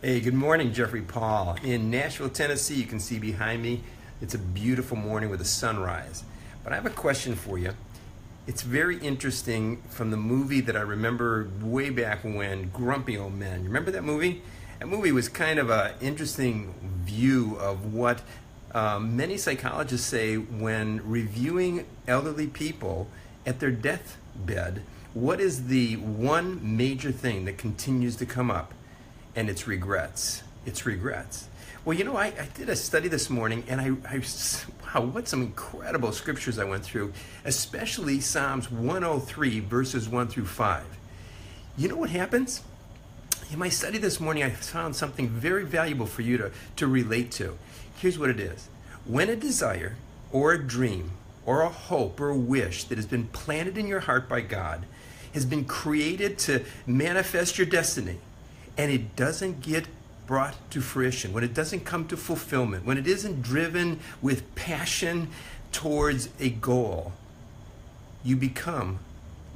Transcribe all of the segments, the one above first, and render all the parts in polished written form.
Hey, good morning, Jeffrey Paul. In Nashville, Tennessee, you can see behind me, it's a beautiful morning with a sunrise. But I have a question for you. It's very interesting from the movie that I remember way back when, Grumpy Old Men. You remember that movie? That movie was kind of an interesting view of what many psychologists say when reviewing elderly people at their deathbed. What is the one major thing that continues to come up? And it's regrets. It's regrets. Well, you know, I did a study this morning, and wow, what some incredible scriptures I went through, especially Psalms 103, verses 1 through 5. You know what happens? In my study this morning, I found something very valuable for you to relate to. Here's what it is. When a desire, or a dream, or a hope, or a wish that has been planted in your heart by God, has been created to manifest your destiny, and it doesn't get brought to fruition, when it doesn't come to fulfillment, when it isn't driven with passion towards a goal, you become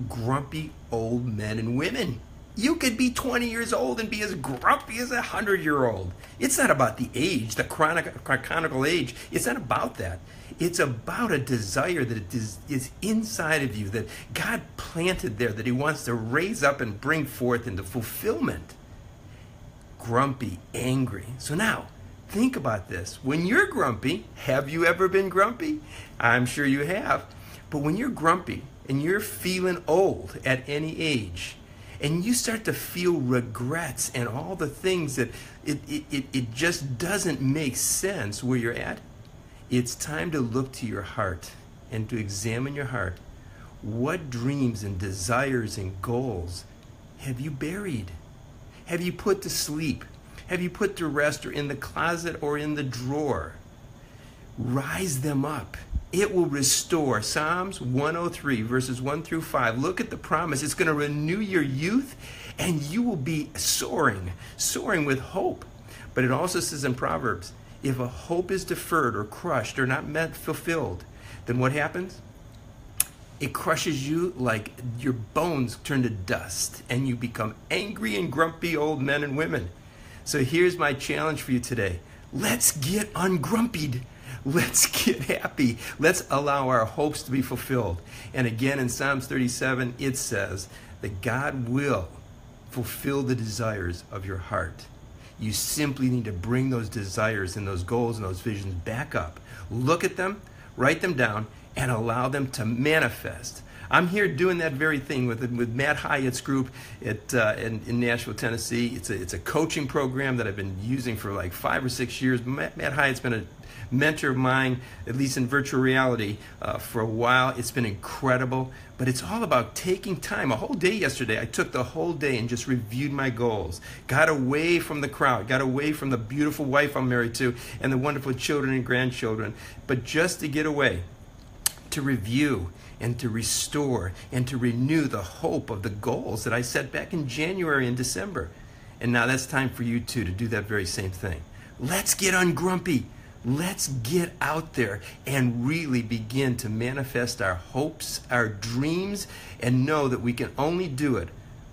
grumpy old men and women. You could be 20 years old and be as grumpy as a 100-year-old. It's not about the age, the chronicle age. It's not about that. It's about a desire that is inside of you, that God planted there, that He wants to raise up and bring forth into fulfillment. Grumpy, angry. So now, think about this. When you're grumpy, have you ever been grumpy? I'm sure you have. But when you're grumpy and you're feeling old at any age, and you start to feel regrets and all the things that it just doesn't make sense where you're at, it's time to look to your heart and to examine your heart. What dreams and desires and goals have you buried? Have you put to sleep? Have you put to rest, or in the closet, or in the drawer? Rise them up. It will restore. Psalms 103, verses 1 through 5. Look at the promise. It's going to renew your youth, and you will be soaring with hope. But it also says in Proverbs, if a hope is deferred or crushed or not met fulfilled, then what happens? It crushes you like your bones turn to dust, and you become angry and grumpy old men and women. So here's my challenge for you today. Let's get ungrumpied. Let's get happy. Let's allow our hopes to be fulfilled. And again, in Psalms 37, it says that God will fulfill the desires of your heart. You simply need to bring those desires and those goals and those visions back up. Look at them, write them down, and allow them to manifest. I'm here doing that very thing with Matt Hyatt's group in Nashville, Tennessee. It's a coaching program that I've been using for like 5 or 6 years. Matt Hyatt's been a mentor of mine, at least in virtual reality, for a while. It's been incredible, but it's all about taking time. A whole day yesterday, I took the whole day and just reviewed my goals. Got away from the crowd, got away from the beautiful wife I'm married to and the wonderful children and grandchildren, but just to get away, to review and to restore and to renew the hope of the goals that I set back in January and December. And now that's time for you too to do that very same thing. Let's get ungrumpy. Let's get out there and really begin to manifest our hopes, our dreams, and know that we can only do it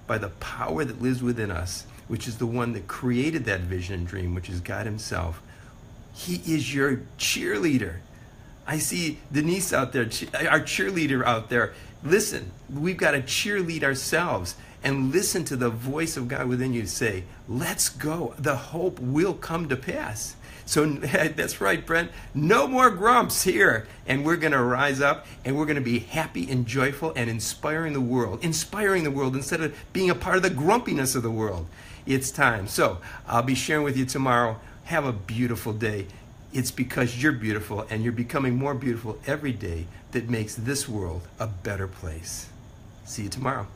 by the power that lives within us, which is the one that created that vision and dream, which is God Himself. He is your cheerleader. I see Denise out there, our cheerleader out there. Listen, we've got to cheerlead ourselves and listen to the voice of God within you say, let's go. The hope will come to pass. So that's right, Brent. No more grumps here. And we're going to rise up, and we're going to be happy and joyful and inspiring the world instead of being a part of the grumpiness of the world. It's time. So I'll be sharing with you tomorrow. Have a beautiful day. It's because you're beautiful, and you're becoming more beautiful every day, that makes this world a better place. See you tomorrow.